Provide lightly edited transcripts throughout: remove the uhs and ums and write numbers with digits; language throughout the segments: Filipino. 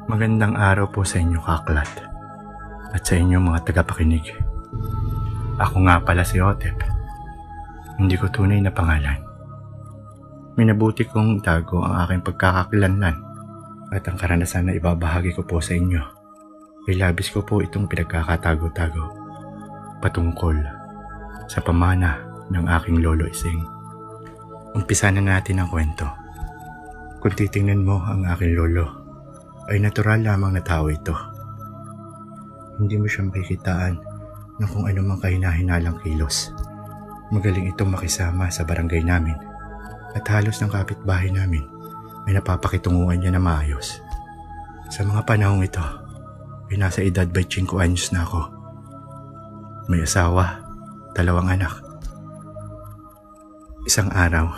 Magandang araw po sa inyo, Kaklat, at sa inyong mga tagapakinig. Ako nga pala si Otep. Hindi ko tunay na pangalan. Minabuti kong itago ang aking pagkakakilanlan at ang karanasan na ibabahagi ko po sa inyo. Ay labis ko po itong pinagkakatago-tago patungkol sa pamana ng aking lolo Ising. Umpisa na natin ang kwento. Kung titingnan mo ang aking lolo, ay natural lamang na tao ito. Hindi mo siya makikitaan ng kung ano mang kahina-hinalang kilos. Magaling itong makisama sa barangay namin at halos ng kapitbahay namin ay napapakitunguan niya na maayos. Sa mga panahong ito, ay nasa edad 25 anyos na ako. May asawa, 2 anak. Isang araw,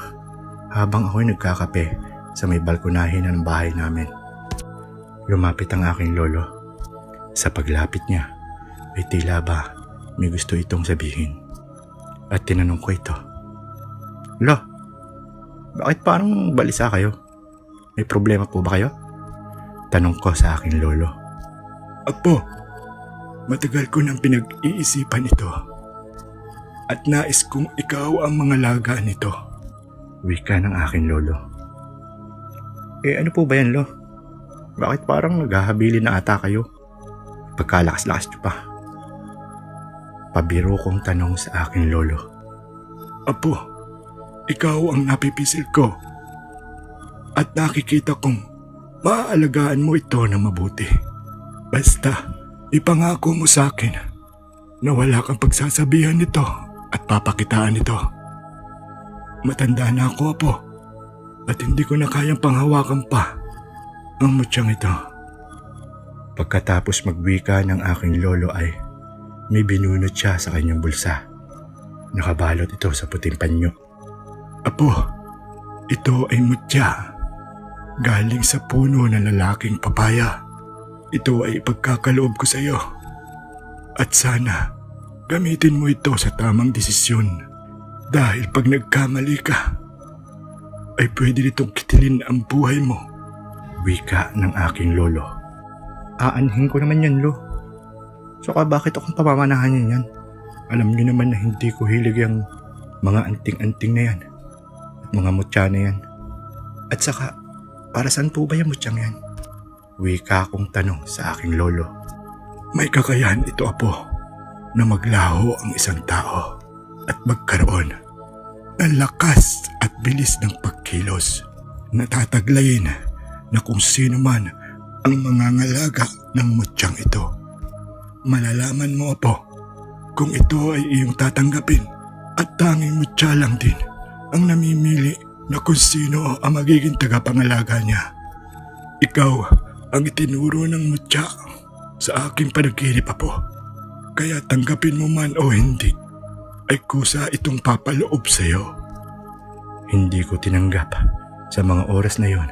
habang ako'y nagkakape sa may balkonahe ng bahay namin, lumapit ang aking lolo. Sa paglapit niya, ay tila ba may gusto itong sabihin. At tinanong ko ito, "Lo, bakit parang balisa kayo? May problema po ba kayo?" Tanong ko sa aking lolo. "Apo, matagal ko nang pinag-iisipan ito. At nais kong ikaw ang mga laga nito." Wika ng aking lolo. Ano po ba yan, Lo? Bakit parang naghahabili na ata kayo? Pagkalakas-lakas niyo pa. Pabiro kong tanong sa aking lolo. "Apo, ikaw ang napipisil ko. At nakikita kong maaalagaan mo ito ng mabuti. Basta, ipangako mo sa akin na wala kang pagsasabihan nito at papakitaan nito. Matanda na ako, Apo, at hindi ko na kayang panghawakan pa ang mutyang ito." Pagkatapos magwika ng aking lolo ay may binunot siya sa kanyang bulsa. Nakabalot ito sa puting panyo. "Apo, ito ay mutya. Galing sa puno ng lalaking papaya. Ito ay ipagkakaloob ko sa iyo. At sana gamitin mo ito sa tamang desisyon. Dahil pag nagkamali ka, ay pwede nitong kitilin ang buhay mo." Wika ng aking lolo. Aanhin ko naman yan, Lo. Saka bakit akong pamamanahan niya yan? Alam niyo naman na hindi ko hilig yung mga anting-anting na yan. At mga mutya na yan. At saka, para saan po ba yung mutyang yan? Wika akong tanong sa aking lolo. "May kakayahan ito, Apo, na maglaho ang isang tao at magkaroon ng lakas at bilis ng pagkilos. Natataglayin na kung sino man ang mangangalaga ng mutyang ito. Malalaman mo, Apo, kung ito ay iyong tatanggapin at tanging mutya lang din ang namimili na kung sino ang magiging tagapangalaga niya. Ikaw ang itinuro ng mutya sa aking panaginip, Apo. Kaya tanggapin mo man o hindi, ay kusa itong papaloob sa iyo." Hindi ko tinanggap sa mga oras na yon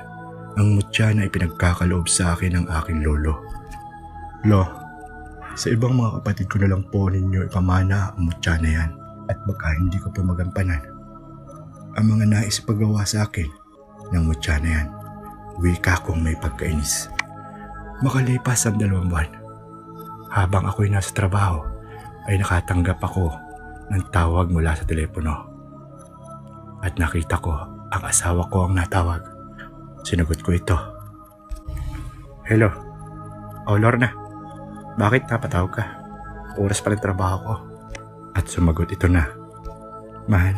ang mutya na ipinagkakaloob sa akin ng aking lolo. "Lo, sa ibang mga kapatid ko na lang po ninyo ipamana ang mutya na yan at baka hindi ko po magampanan ang mga nais ipagawa sa akin ng mutya na yan." Wika kong may pagkainis. Makalipas ang 2 buwan, habang ako'y nasa trabaho, ay nakatanggap ako ng tawag mula sa telepono. At nakita ko ang asawa ko ang natawag. Sinagot ko ito. "Hello? Oh, Lorna. Bakit napatawag ka? Oras pa ng trabaho ko." At sumagot ito na. "Mahal,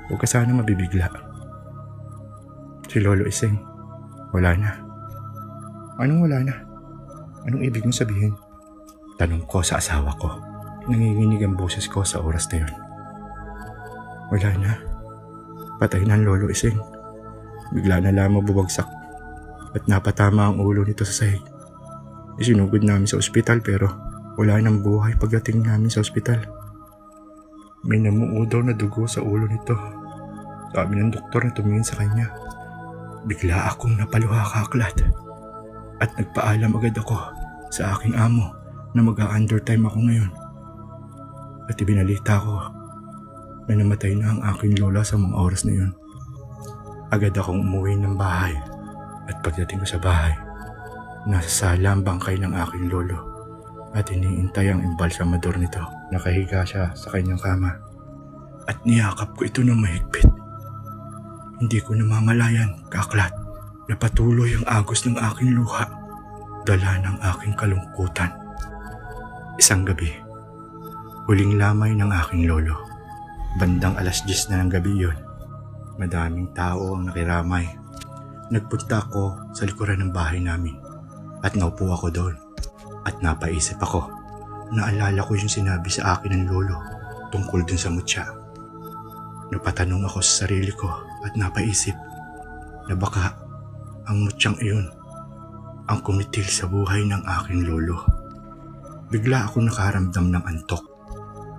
huwag ka sana mabibigla. Si Lolo Ising, wala na." "Anong wala na? Anong ibig mong sabihin?" Tanong ko sa asawa ko. Nanginginig ang boses ko sa oras na yun. "Wala na. Patay na ang Lolo Ising. Bigla na lamang bumagsak at napatama ang ulo nito sa sahig. Isinugod namin sa ospital pero wala nang buhay pagdating namin sa ospital. May namuo daw na dugo sa ulo nito. Sabi ng doktor na tumingin sa kanya. Bigla akong napaluha, Kaklat. At nagpaalam agad ako sa aking amo na mag-a-undertime ako ngayon. At ibinalita ko na namatay na ang aking lola sa mga oras na yun. Agad akong umuwi ng bahay at pagdating ko sa bahay Nasa sala ang bangkay ng aking lolo at iniintay ang embalsamador nito. Nakahiga siya sa kanyang kama at niyakap ko ito ng mahigpit. Hindi ko namamalayan, kaklat, na patuloy ang agos ng aking luha, dala ng aking kalungkutan. Isang gabi, huling lamay ng aking lolo. Bandang 10:00 na ng gabi yun. Madaming tao ang nakiramay. Nagpunta ako sa likuran ng bahay namin at naupo ako doon at napaisip ako. Naalala ko yung sinabi sa akin ng lolo tungkol dun sa mutya. Napatanong ako sa sarili ko at napaisip na baka ang mutyang iyon ang kumitil sa buhay ng aking lolo. Bigla ako nakaramdam ng antok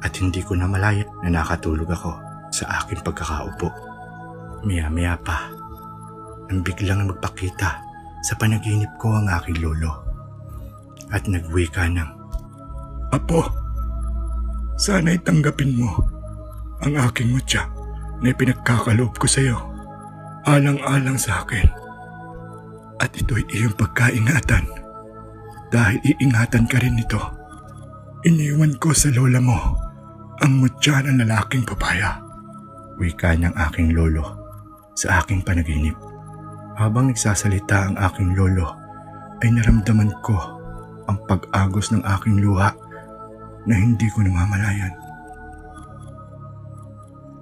at hindi ko na malaya na nakatulog ako sa aking pagkakaupo. Maya-maya pa, nang biglang magpakita sa panaginip ko ang aking lolo at nagwika ng, "Apo, sana'y tanggapin mo ang aking mutya na pinagkakaloob ko sa iyo, alang-alang sa akin. At ito'y iyong pagkaingatan dahil iingatan ka rin nito. Iniwan ko sa lola mo ang mutya ng lalaking papaya." Wika ng aking lolo sa aking panaginip. Habang nagsasalita ang aking lolo ay naramdaman ko ang pag-agos ng aking luha na hindi ko namamalayan.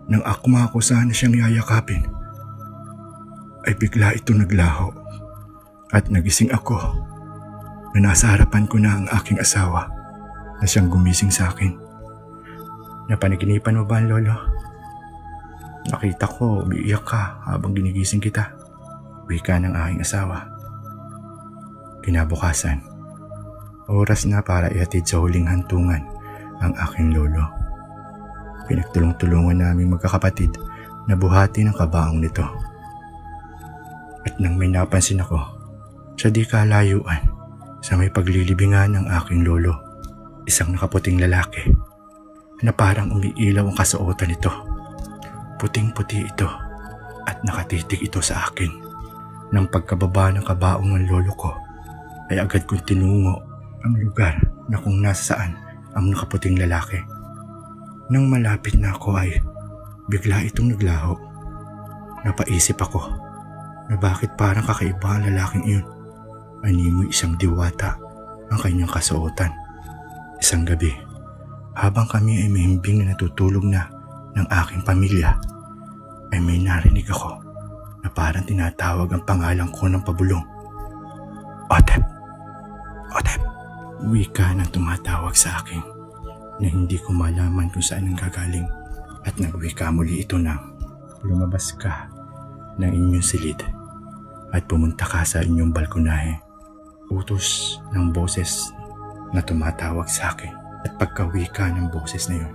Nang akma ko sana siyang yayakapin, ay bigla ito naglaho at nagising ako na nasa harapan ko na ang aking asawa na siyang gumising sa akin. "Napanaginipan mo ba, lolo? Nakita ko umiiyak ka habang ginigising kita," wika ng aking asawa. Kinabukasan, oras na para ihatid sa huling hantungan ang aking lolo. Pinagtulong-tulungan naming magkakapatid na buhati ng kabaong nito. At nang may napansin ako, sa di kalayuan, sa may paglilibingan ng aking lolo, isang nakaputing lalaki na parang umiilaw ang kasuotan nito. Puting-puti ito at nakatitig ito sa akin. Nang pagkababa ng kabaong ng lolo ko, ay agad kong tinungo ang lugar na kung nasaan ang nakaputing lalaki. Nang malapit na ako ay bigla itong naglaho. Napaisip ako na bakit parang kakaiba ang lalaking iyon. Animoy isang diwata ang kanyang kasuotan. Isang gabi, habang kami ay mahimbing na natutulog na ng aking pamilya, ay may narinig ako na parang tinatawag ang pangalan ko ng pabulong. "Otep! Otep!" Wika na tumatawag sa akin na hindi ko malaman kung saan ang gagaling, at nagwika muli ito ng, "Lumabas ka ng inyong silid at pumunta ka sa inyong balkonahe." Utos ng boses na tumatawag sa akin, at pagkawika ng boses na yun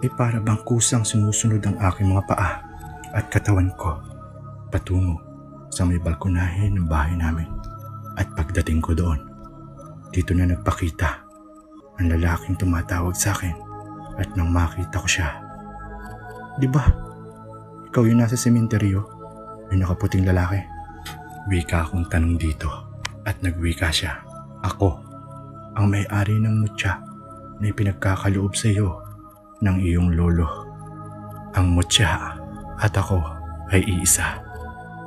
ay para bang kusang sumusunod ang aking mga paa at katawan ko patungo sa may balkonahe ng bahay namin. At pagdating ko doon, dito na nagpakita ang lalaking tumatawag sa akin. At nang makita ko siya, "Di ba, ikaw yung nasa sementeryo, yung nakaputing lalaki?" Wika akong tanong dito, at nagwika siya, "Ako ang may-ari ng mutya na ipinagkakaloob sa iyo ng iyong lolo. Ang mutya at ako ay iisa.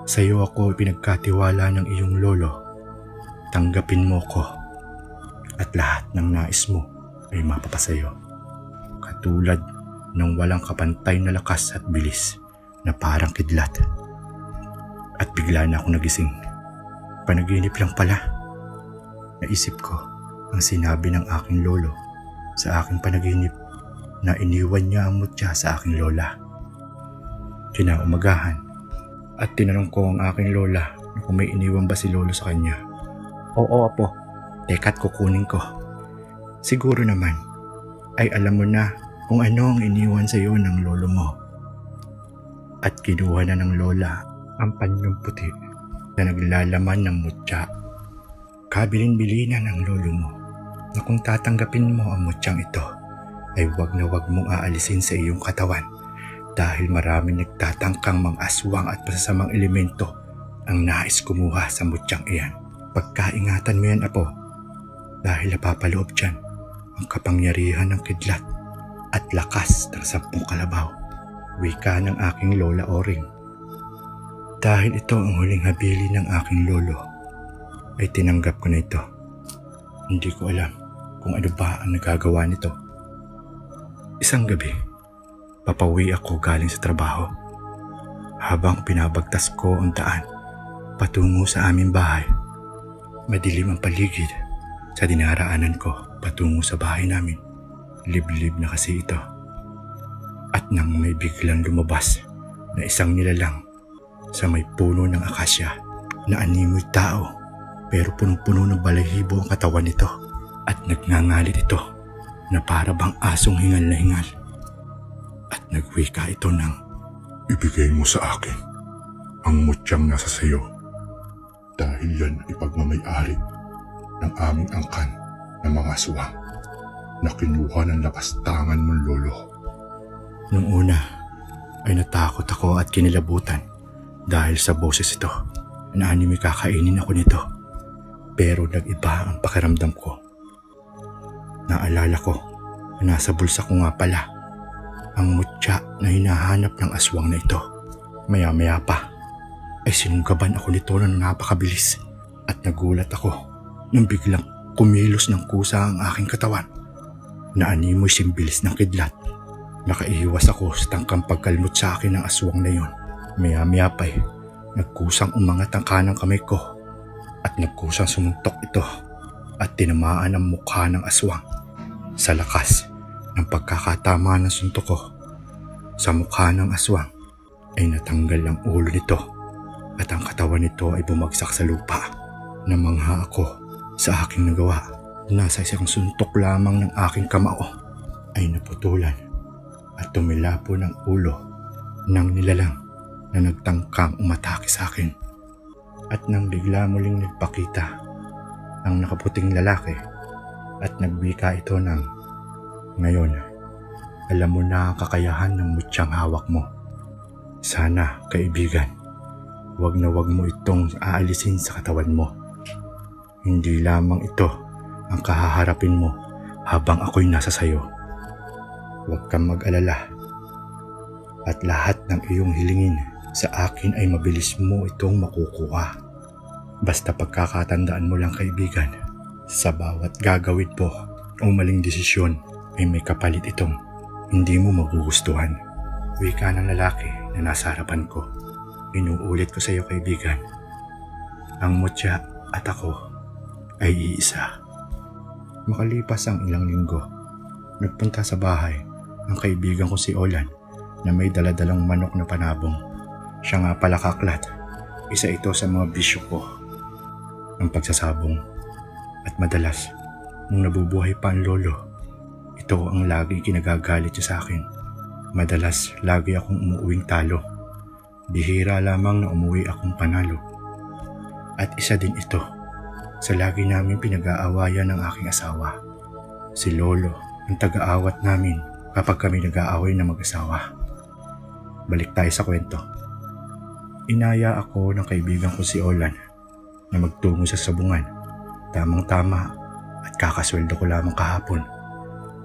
Sa iyo ako ipinagkatiwala ng iyong lolo. Tanggapin mo ko at lahat ng nais mo ay mapapasayo. Katulad ng walang kapantay na lakas at bilis na parang kidlat." At bigla na ako nagising. Panaginip lang pala. Naisip ko ang sinabi ng aking lolo sa aking panaginip na iniwan niya ang mutya sa aking lola. Kinaumagahan at tinanong ko ang aking lola na kung may iniwan ba si lolo sa kanya. "Oo, apo. Teka't kukunin ko." "Siguro naman ay alam mo na kung ano ang iniwan sa iyo ng lolo mo." At kinuha na ng lola ang panyong puti na naglalaman ng mutya. Kabilin-bilinan ng lolo mo na kung tatanggapin mo ang mutyang ito, ay wag na wag mong aalisin sa iyong katawan dahil maraming nagtatangkang mga aswang at masasamang elemento ang nais kumuha sa mutyang iyan. Pagkaingatan mo yan, apo, dahil napapaloob dyan ang kapangyarihan ng kidlat at lakas ng 10 kalabaw. Wika ng aking lola Oring. Dahil ito ang huling habili ng aking lolo, ay tinanggap ko na ito. Hindi ko alam kung ano ba ang nagagawa nito. Isang gabi, papawi ako galing sa trabaho. Habang pinabagtas ko ang daan patungo sa aming bahay, madilim ang paligid sa dinaraanan ko patungo sa bahay namin. Liblib na kasi ito. At nang may biglang lumabas na isang nilalang sa may puno ng akasya na animoy tao, pero punong-puno ng balahibo ang katawan nito at nagngangalit ito na para bang asong hingal na hingal. At nagwika ito ng, "Ibigay mo sa akin ang mutyang nasa sayo dahil yan ay pagmamayari ng aming angkan ng mga aswang na kinuha ng lapastangan mong lolo." Nung una ay natakot ako at kinilabutan dahil sa boses ito na animoy kakainin ako nito. Pero nag-iba ang pakiramdam ko. Naalala ko na nasa bulsa ko nga pala ang mutya na hinahanap ng aswang na ito. Maya-maya pa ay sinunggaban ako nito ng napakabilis at nagulat ako nang biglang kumilos ng kusa ang aking katawan na animoy simbilis ng kidlat. Nakaiwas ako sa tangkang pagkalmot sa akin ng aswang na yon. Maya-maya pa nagkusang umangat ang kanang kamay ko at nagkusang sumuntok ito at tinamaan ang mukha ng aswang. Sa lakas ng pagkakatama ng suntok ko sa mukha ng aswang ay natanggal ang ulo nito at ang katawan nito ay bumagsak sa lupa. Namangha ako sa aking nagawa. Nasa isang suntok lamang ng aking kamao ay naputulan at tumilapo ng ulo ng nilalang na nagtangkang umatake sa akin. At nang bigla muling nagpakita ang nakaputing lalaki at nagwika ito ng, "Ngayon, alam mo na ang kakayahan ng mutyang hawak mo. Sana, kaibigan, wag na wag mo itong aalisin sa katawan mo. Hindi lamang ito ang kahaharapin mo habang ako'y nasa sayo. Huwag kang mag-alala at lahat ng iyong hilingin sa akin ay mabilis mo itong makukuha. Basta pagkakatandaan mo lang, kaibigan, sa bawat gagawin mo o maling desisyon ay may kapalit itong hindi mo magugustuhan." Wika ng lalaki na nasa harapan ko. Inuulit ko sa iyo, kaibigan, ang mutya at ako ay iisa. Makalipas ang ilang linggo, nagpunta sa bahay ang kaibigan ko si Olan na may daladalang manok na panabong. Siya nga pala, kaklat, isa ito sa mga bisyo ko, ang pagsasabong. At madalas, nung nabubuhay pa ang lolo, ito ang lagi kinagagalit niya sa akin. Madalas lagi akong umuuwing talo. Bihira lamang na umuwi akong panalo. At isa din ito sa lagi namin pinag-aawayan ng aking asawa. Si Lolo ang taga-awat namin kapag kami nag-aaway na mag-asawa. Balik tayo sa kwento. Inaya ako ng kaibigan ko si Olan na magtungo sa sabungan. Tamang-tama at kakasweldo ko lamang kahapon.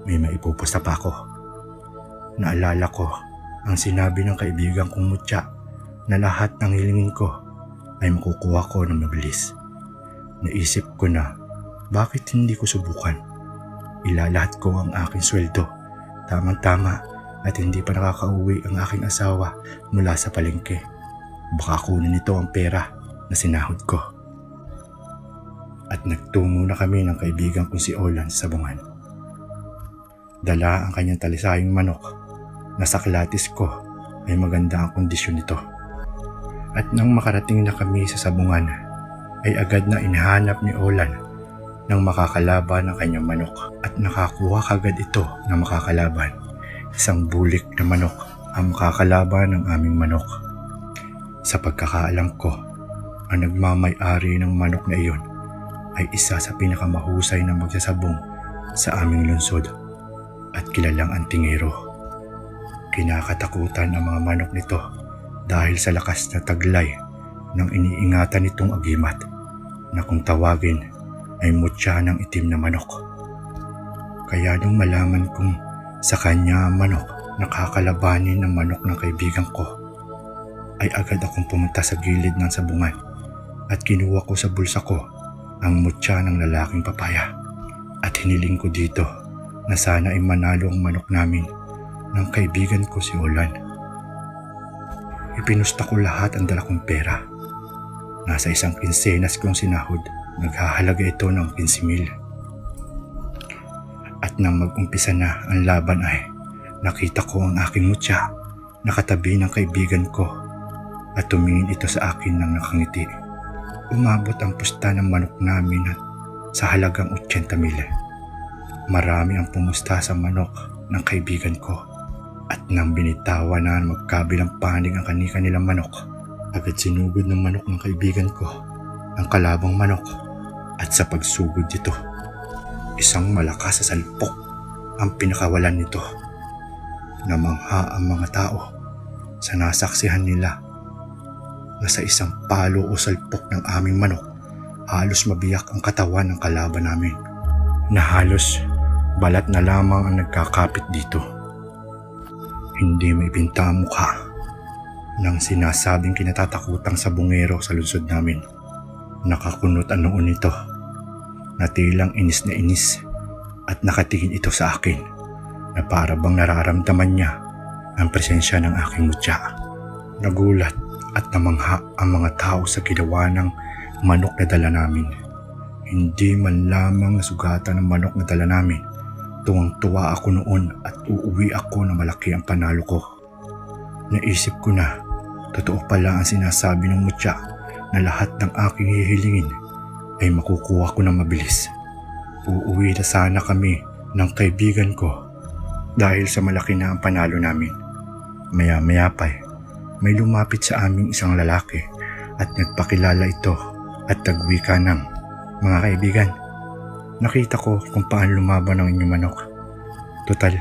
May maipupusta pa ako. Naalala ko ang sinabi ng kaibigan kong mutya na lahat ng hilingin ko ay makukuha ko ng mabilis. Naisip ko na bakit hindi ko subukan. Ilalahat ko ang aking sweldo. Tamang-tama at hindi pa nakakauwi ang aking asawa mula sa palengke. Baka kunin nito ang pera na sinahod ko. At nagtungo na kami ng kaibigan kong si Olan sa sabungan. Dala ang kanyang talisayong manok na sa kilatis ko ay maganda ang kondisyon nito. At nang makarating na kami sa sabungan ay agad na inahanap ni Olan ng makakalaban ng kanyang manok at nakakuha kagad ito ng makakalaban. Isang bulik na manok ang makakalaban ng aming manok. Sa pagkakaalam ko, ang nagmamay-ari ng manok na iyon ay isa sa pinakamahusay na magsasabong sa aming lungsod at kilalang antingero. Kinakatakutan ang mga manok nito dahil sa lakas na taglay ng iniingatan nitong agimat. na kung tawagin ay mutya ng itim na manok. Kaya nung malaman kong sa kanya ang manok nakakalabanin ng manok ng kaibigan ko, ay agad akong pumunta sa gilid ng sabungan at kinuha ko sa bulsa ko ang mutya ng lalaking papaya. At hiniling ko dito na sana ay manalo ang manok namin ng kaibigan ko si Olan. Ipinusta ko lahat ang dala kong pera. Nasa isang kinsenas kong sinahod, naghahalaga ito ng 15,000. At nang mag-umpisa na ang laban ay nakita ko ang aking mutya nakatabi ng kaibigan ko at tumingin ito sa akin ng nakangiti. Umabot ang pusta ng manok namin sa halagang 80,000. Marami ang pumusta sa manok ng kaibigan ko at nang binitawan na magkabilang panig ang kani-kanilang manok, agad sinugod ng manok ng kaibigan ko ang kalabang manok at sa pagsugod dito, isang malakas sa salpok ang pinakawalan nito. Namangha ang mga tao sa nasaksihan nila na sa isang palo o salpok ng aming manok, halos mabiyak ang katawan ng kalaban namin na halos balat na lamang ang nagkakapit dito. Hindi maipinta ang mukha ng sinasabing kinatatakutang sabungero sa lungsod namin. Nakakunot ang noon nito na tilang inis na inis at nakatingin ito sa akin na para bang nararamdaman niya ang presensya ng aking mutya. Nagulat at namangha ang mga tao sa ginawa ng manok na dala namin. Hindi man lamang nasugatan ng manok na dala namin. Tuwang-tuwa ako noon at uuwi ako na malaki ang panalo ko. Naisip ko na totoo pala ang sinasabi ng mutya na lahat ng aking hihilingin ay makukuha ko na mabilis. Uuwi na sana kami ng kaibigan ko dahil sa malaki na ang panalo namin. Maya-maya pa may lumapit sa aming isang lalaki at nagpakilala ito at nagwika ng, "Mga kaibigan, nakita ko kung paano lumaban ang inyong manok. Total,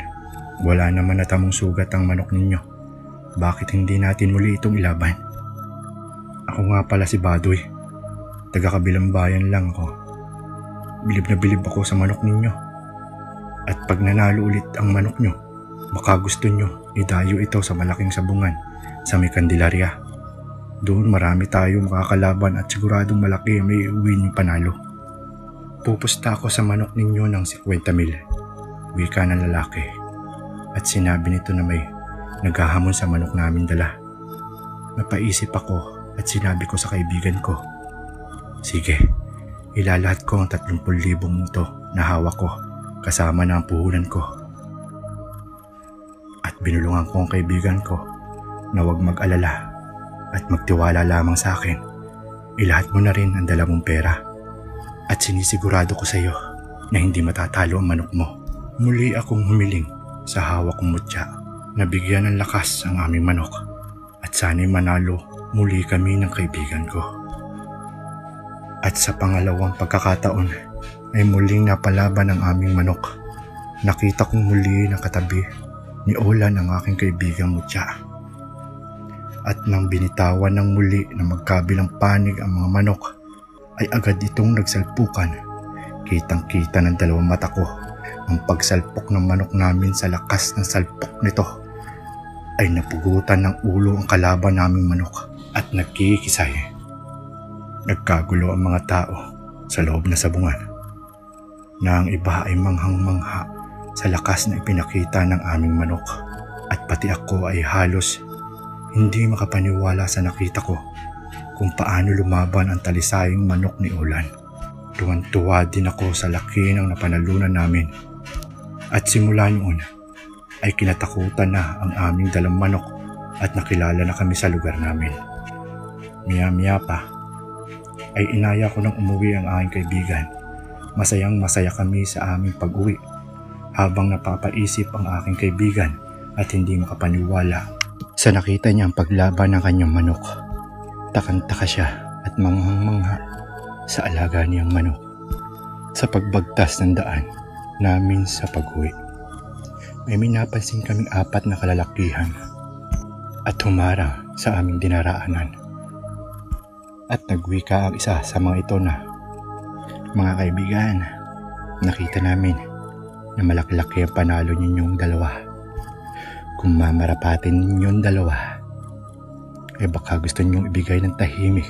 wala naman natamong sugat ang manok ninyo. Bakit hindi natin muli itong ilaban?" Ako nga pala si Badoy. Taga-kabilang bayan lang ako. Bilib na bilib ako sa manok ninyo. At pag nanalo ulit ang manok nyo, baka gusto nyo idayo ito sa malaking sabungan sa may Candelaria. Doon marami tayo makakalaban at siguradong malaki may uwi nyo panalo. Pupusta ako sa manok ninyo ng 50,000, wika ng lalaki. At sinabi nito na may naghahamon sa manok namin dala. Napaisip ako at sinabi ko sa kaibigan ko, "Sige, ilalahat ko ang 30,000 ito na hawak ko kasama na ang puhunan ko." At binulungan ko ang kaibigan ko na huwag mag-alala at magtiwala lamang sa akin. Ilahat mo na rin ang dala mong pera at sinisigurado ko sa iyo na hindi matatalo ang manok mo. Muli akong humiling sa hawak kong mutya na bigyan ng lakas ang aming manok at sana'y manalo muli kami ng kaibigan ko. At sa pangalawang pagkakataon ay muling napalaban ang aming manok. Nakita kong muli na katabi ni Olan ang aking kaibigang mutya. At nang binitawan ng muli na magkabilang panig ang mga manok, ay agad itong nagsalpukan. Kitang-kita ng dalawang mata ko ang pagsalpok ng manok namin. Sa lakas ng salpok nito ay napugutan ng ulo ang kalaban naming manok at nagkikisay. Nagkagulo ang mga tao sa loob na sabungan na ang iba ay manghang-mangha sa lakas na ipinakita ng aming manok. At pati ako ay halos hindi makapaniwala sa nakita ko kung paano lumaban ang talisayang manok ni Olan. Tuwan-tuwa din ako sa laki ng napanalunan namin. At simula noon ay kinatakutan na ang aming dalang manok at nakilala na kami sa lugar namin. Maya-maya pa ay inaya ko nang umuwi ang aking kaibigan. Masayang masaya kami sa aming pag-uwi habang napapaisip ang aking kaibigan at hindi makapaniwala sa nakita niya ang paglaban ng kanyang manok. Takang-taka siya at manghang-mangha sa alaga niyang manok sa pagbagtas ng daan namin sa pag-uwi. May minapansin kaming 4 na kalalakihan at humarang sa aming dinaraanan. At nagwika ang isa sa mga ito na, Mga kaibigan, nakita namin na malaki-laki ang panalo ninyong dalawa. Kung mamarapatin ninyong dalawa, eh baka gusto ninyong ibigay ng tahimik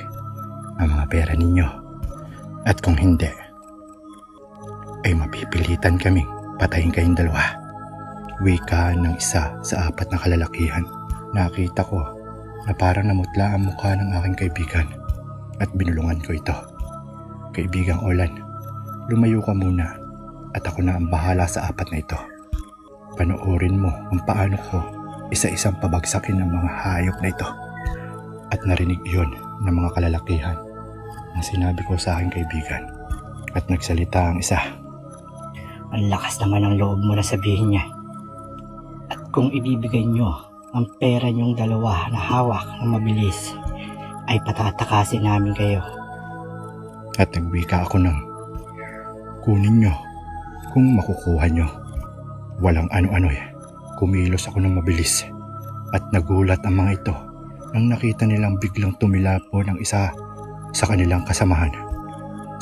ang mga pera ninyo. At kung hindi, ay mapipilitan kaming patayin kayong dalawa. Wika ng isa sa apat na kalalakihan. Nakita ko na parang namutla ang mukha ng aking kaibigan at binulungan ko ito. Kaibigang Olan, lumayo ka muna at ako na ang bahala sa apat na ito. Panoorin mo kung paano ko isa-isang pabagsakin ng mga hayop na ito. At narinig iyon ng mga kalalakihan na sinabi ko sa aking kaibigan. At nagsalita ang isa. Ang lakas naman ng loob mo na sabihin niya. At kung ibibigay nyo ang pera nyong dalawa na hawak na mabilis, ay patatakasin namin kayo. At nagwika ako ng, kunin nyo kung makukuha nyo. Walang ano-ano eh. Kumilos ako ng mabilis. At nagulat ang mga ito nang nakita nilang biglang tumilapo ng isa sa kanilang kasamahan.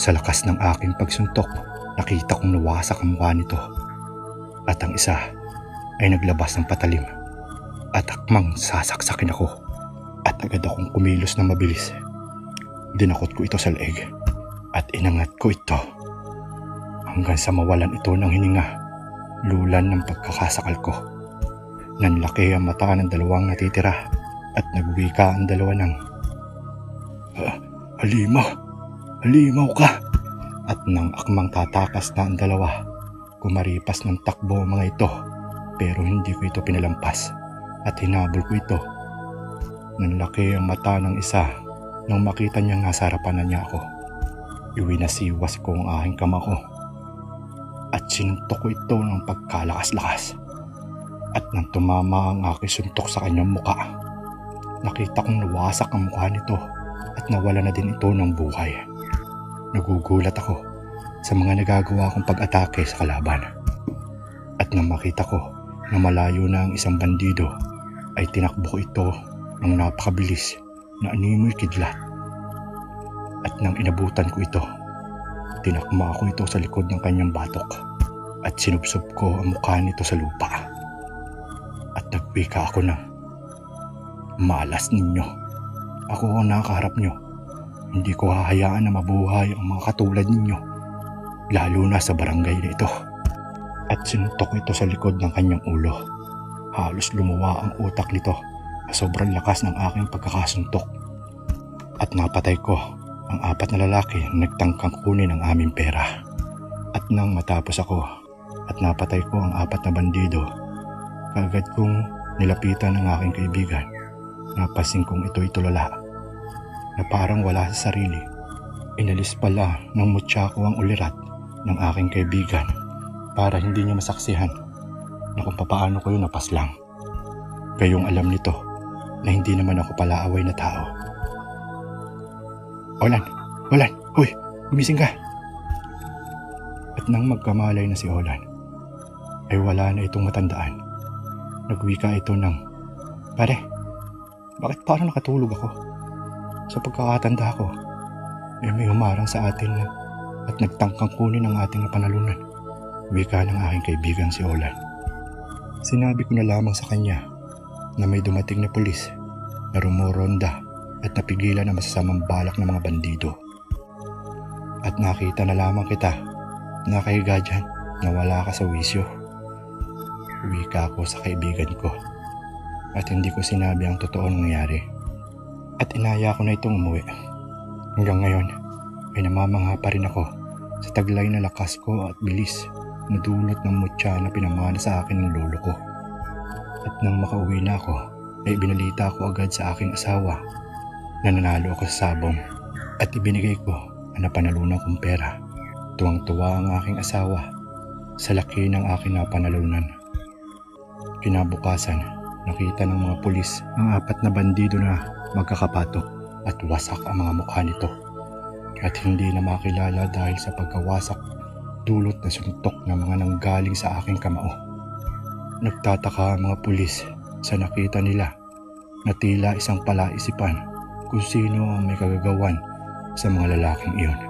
Sa lakas ng aking pagsuntok, nakita kong nawasak ang mukha nito. At ang isa ay naglabas ng patalim. At akmang sasaksakin ako. At agad akong kumilos ng mabilis. Dinakot ko ito sa leeg. At inangat ko ito hanggang sa mawalan ito ng hininga. Lulan ng pagkakasakal ko. Nanlaki ang mata ng dalawang natitira at nagwika ang dalawa ng halimaw ka. At nang akmang tatakas na ang dalawa, kumaripas ng takbo ang mga ito, pero hindi ko ito pinalampas at hinabol ko ito. Nanlaki ang mata ng isa nang makita niyang nasa harapan na niya ako. Iwinasiwas ko ang aking kamao at sinuntok ko ito ng pagkalakas-lakas. At nang tumama ang aking suntok sa kanyang muka, nakita kong nawasak ang mukha nito at nawala na din ito ng buhay. Nagugulat ako sa mga nagagawa kong pag-atake sa kalaban. At nang makita ko na malayo na ang isang bandido, ay tinakbo ko ito ng napakabilis na animoy kidlat. At nang inabutan ko ito, tinakma ako ito sa likod ng kanyang batok at sinubsob ko ang mukha nito sa lupa. At nagwika ako ng, malas ninyo. Ako ang nakaharap nyo. Hindi ko hahayaan na mabuhay ang mga katulad ninyo, lalo na sa barangay na ito. At sinuntok ko ito sa likod ng kanyang ulo. Halos lumuwa ang utak nito sa sobrang lakas ng aking pagkakasuntok. At napatay ko ang apat na lalaki na nagtangkang kunin ang aming pera. At nang matapos ako at napatay ko ang apat na bandido, kaagad kong nilapitan ang aking kaibigan. Napansin kong ito'y tulala na parang wala sa sarili. Inalis pala ng mutya ko ang ulirat ng aking kaibigan para hindi niya masaksihan na kung papaano ko yun napaslang. Gayong alam nito na hindi naman ako pala away na tao. Olan, huy, gumising ka. At nang magkamalay na si Olan, ay wala na itong matandaan. Nagwika ito ng, pare, bakit parang nakatulog ako? Sa pagkakatanda ko, may humarang sa atin at nagtangkang kunin ang ating napanalunan. Wika ng aking kaibigan si Olan. Sinabi ko na lamang sa kanya na may dumating na pulis na rumoronda at napigilan ang masasamang balak ng mga bandido. At nakita na lamang kita, nakahiga dyan, na wala ka sa wisyo. Wika ko sa kaibigan ko at hindi ko sinabi ang totoong nangyari. At inaya ko na itong umuwi. Hanggang ngayon ay namamangha pa rin ako sa taglay na lakas ko at bilis na dulot ng mutya na pinamana sa akin ng lolo ko. At nang makauwi na ako, ay binalita ko agad sa aking asawa na nanalo ako sa sabong at ibinigay ko ang napanalunan kong pera. Tuwang-tuwa ang aking asawa sa laki ng aking napanalunan. Kinabukasan, nakita ng mga pulis ang apat na bandido na magkakapatok at wasak ang mga mukha nito. At hindi na makilala dahil sa pagkawasak dulot na suntok ng mga nanggaling sa aking kamao. Nagtataka ang mga pulis sa nakita nila na tila isang palaisipan kung sino ang may kagagawan sa mga lalaking iyon.